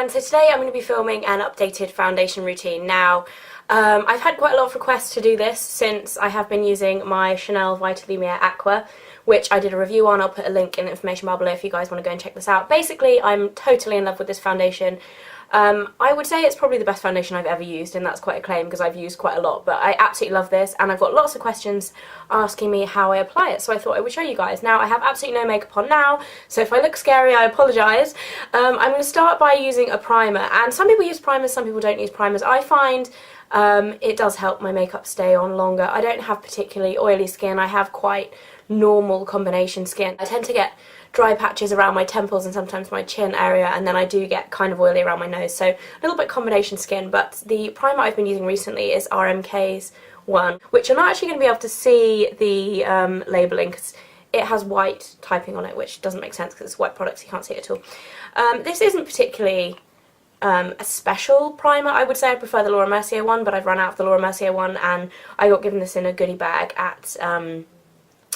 everyone, so today I'm going to be filming an updated foundation routine. Now, I've had quite a lot of requests to do this since I have been using my Chanel Vitalumiere Aqua, which I did a review on. I'll put a link in the information bar below if you guys want to go and check this out. Basically, I'm totally in love with this foundation. I would say it's probably the best foundation I've ever used, and that's quite a claim because I've used quite a lot, but I absolutely love this, and I've got lots of questions asking me how I apply it, so I thought I would show you guys. Now, I have absolutely no makeup on now, so if I look scary, I apologise. I'm going to start by using a primer, and some people use primers, some people don't use primers. I find it does help my makeup stay on longer. I don't have particularly oily skin, I have quite normal combination skin. I tend to get dry patches around my temples and sometimes my chin area, and then I do get kind of oily around my nose, so a little bit combination skin. But the primer I've been using recently is RMK's one, which I'm not actually going to be able to see the labelling because it has white typing on it, which doesn't make sense because it's white product, so you can't see it at all. This isn't particularly a special primer. I would say I prefer the Laura Mercier one, but I've run out of the Laura Mercier one, and I got given this in a goodie bag at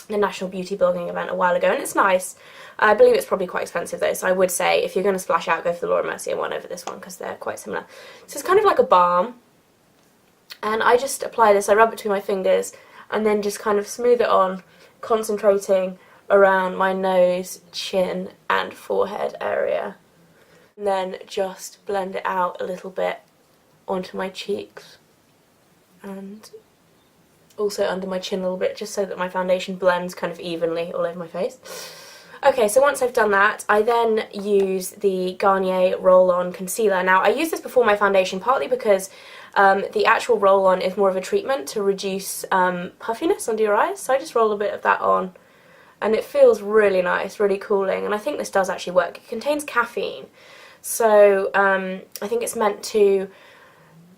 the National Beauty Blogging event a while ago, and it's nice. I believe it's probably quite expensive though, so I would say if you're going to splash out, go for the Laura Mercier one over this one because they're quite similar. So it's kind of like a balm, and I just apply this, I rub it between my fingers and then just kind of smooth it on, concentrating around my nose, chin and forehead area, and then just blend it out a little bit onto my cheeks and also under my chin a little bit, just so that my foundation blends kind of evenly all over my face. Okay, so once I've done that, I then use the Garnier Roll-On Concealer. Now, I use this before my foundation, partly because the actual roll-on is more of a treatment to reduce puffiness under your eyes, so I just roll a bit of that on, and it feels really nice, really cooling, and I think this does actually work. It contains caffeine, so I think it's meant to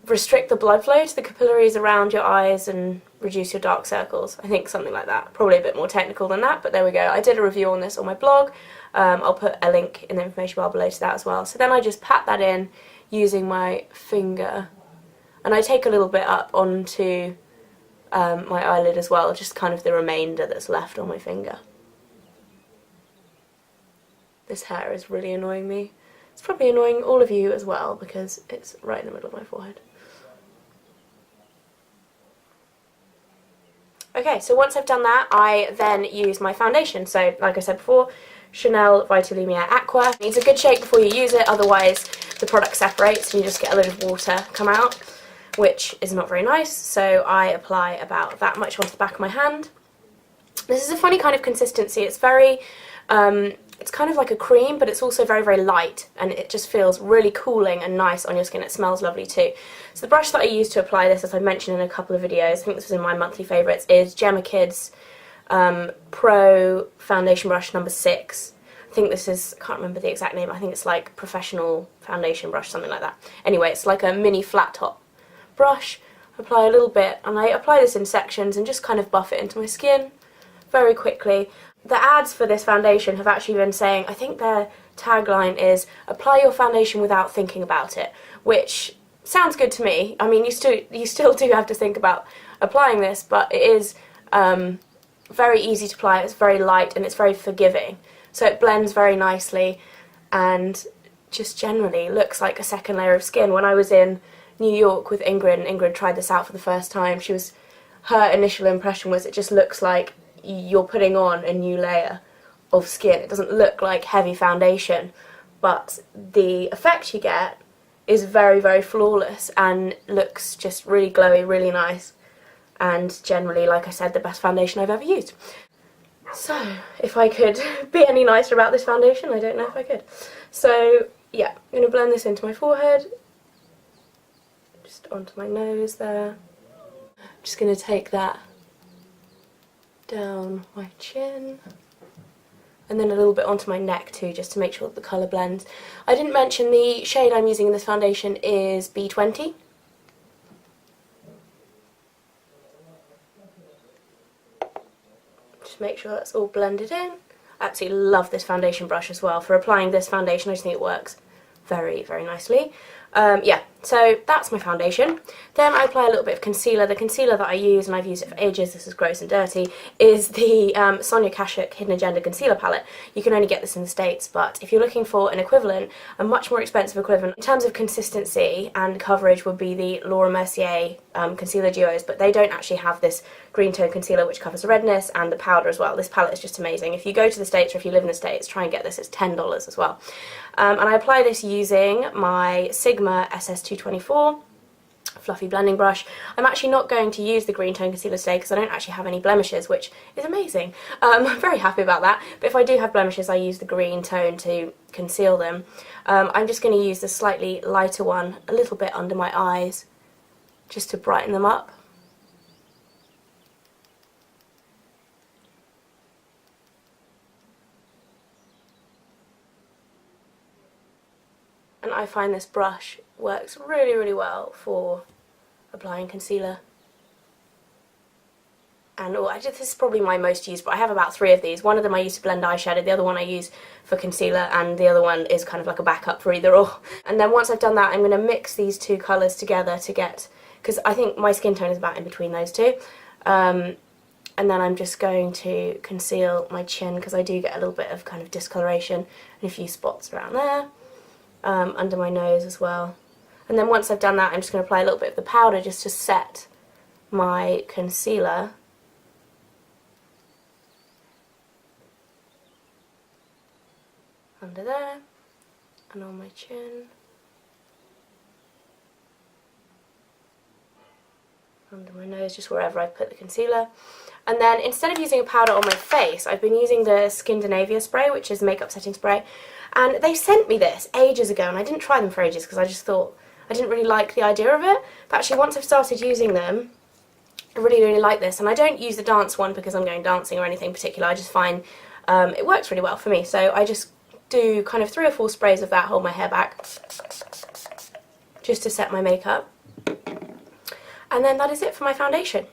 restrict the blood flow to the capillaries around your eyes and reduce your dark circles. I think something like that. Probably a bit more technical than that, but there we go. I did a review on this on my blog. I'll put a link in the information bar below to that as well. So then I just pat that in using my finger, and I take a little bit up onto my eyelid as well, just kind of the remainder that's left on my finger. This hair is really annoying me. It's probably annoying all of you as well because it's right in the middle of my forehead. Okay, so once I've done that, I then use my foundation. So, like I said before, Chanel Vitalumiere Aqua. It needs a good shake before you use it, otherwise the product separates and you just get a load of water come out, which is not very nice. So I apply about that much onto the back of my hand. This is a funny kind of consistency. It's very, it's kind of like a cream, but it's also very, very light, and it just feels really cooling and nice on your skin. It smells lovely too. So the brush that I use to apply this, as I mentioned in a couple of videos, I think this was in my monthly favourites, is Gemma Kid's Pro Foundation Brush number 6. I think this is, I can't remember the exact name, I think it's like Professional Foundation Brush, something like that. Anyway, it's like a mini flat top brush. I apply a little bit, and I apply this in sections and just kind of buff it into my skin very quickly. The ads for this foundation have actually been saying, I think their tagline is, apply your foundation without thinking about it, which sounds good to me. I mean, you still do have to think about applying this, but it is very easy to apply, it's very light, and it's very forgiving. So it blends very nicely and just generally looks like a second layer of skin. When I was in New York with Ingrid, and Ingrid tried this out for the first time, her initial impression was it just looks like you're putting on a new layer of skin. It doesn't look like heavy foundation, but the effect you get is very, very flawless and looks just really glowy, really nice, and generally, like I said, the best foundation I've ever used. So, if I could be any nicer about this foundation, I don't know if I could. So, yeah, I'm going to blend this into my forehead, just onto my nose there. I'm just going to take that down my chin, and then a little bit onto my neck too, just to make sure that the colour blends. I didn't mention the shade I'm using in this foundation is B20. Just make sure that's all blended in. I absolutely love this foundation brush as well. For applying this foundation, I just think it works very, very nicely. Yeah, So that's my foundation. Then I apply a little bit of concealer. The concealer that I use, and I've used it for ages, this is gross and dirty, is the Sonia Kashuk Hidden Agenda Concealer Palette. You can only get this in the States, but if you're looking for an equivalent, a much more expensive equivalent, in terms of consistency and coverage would be the Laura Mercier Concealer Duos, but they don't actually have this green tone concealer which covers the redness and the powder as well. This palette is just amazing. If you go to the States or if you live in the States, try and get this. It's $10 as well. And I apply this using my Sigma SS224 fluffy blending brush. I'm actually not going to use the green tone concealer today because I don't actually have any blemishes, which is amazing. I'm very happy about that, but if I do have blemishes I use the green tone to conceal them. I'm just going to use the slightly lighter one a little bit under my eyes just to brighten them up. And I find this brush works really, really well for applying concealer. And this is probably my most used, but I have about 3 of these. One of them I use to blend eyeshadow, the other one I use for concealer, and the other one is kind of like a backup for either or. And then once I've done that, I'm going to mix these 2 colours together to get, because I think my skin tone is about in between those 2. And then I'm just going to conceal my chin, because I do get a little bit of kind of discoloration and a few spots around there. Under my nose as well. And then once I've done that, I'm just going to apply a little bit of the powder just to set my concealer. Under there, and on my chin. Under my nose, just wherever I put the concealer. And then instead of using a powder on my face, I've been using the Skindinavia spray, which is a makeup setting spray. And they sent me this ages ago, and I didn't try them for ages because I just thought I didn't really like the idea of it. But actually, once I've started using them, I really, really like this. And I don't use the dance one because I'm going dancing or anything particular. I just find it works really well for me. So I just do kind of 3 or 4 sprays of that, hold my hair back, just to set my makeup. And then that is it for my foundation.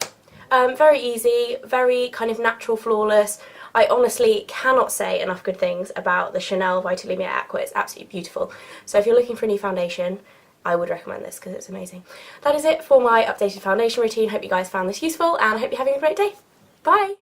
Very easy, very kind of natural, flawless. I honestly cannot say enough good things about the Chanel Vitalumiere Aqua. It's absolutely beautiful. So if you're looking for a new foundation, I would recommend this because it's amazing. That is it for my updated foundation routine. Hope you guys found this useful, and I hope you're having a great day. Bye!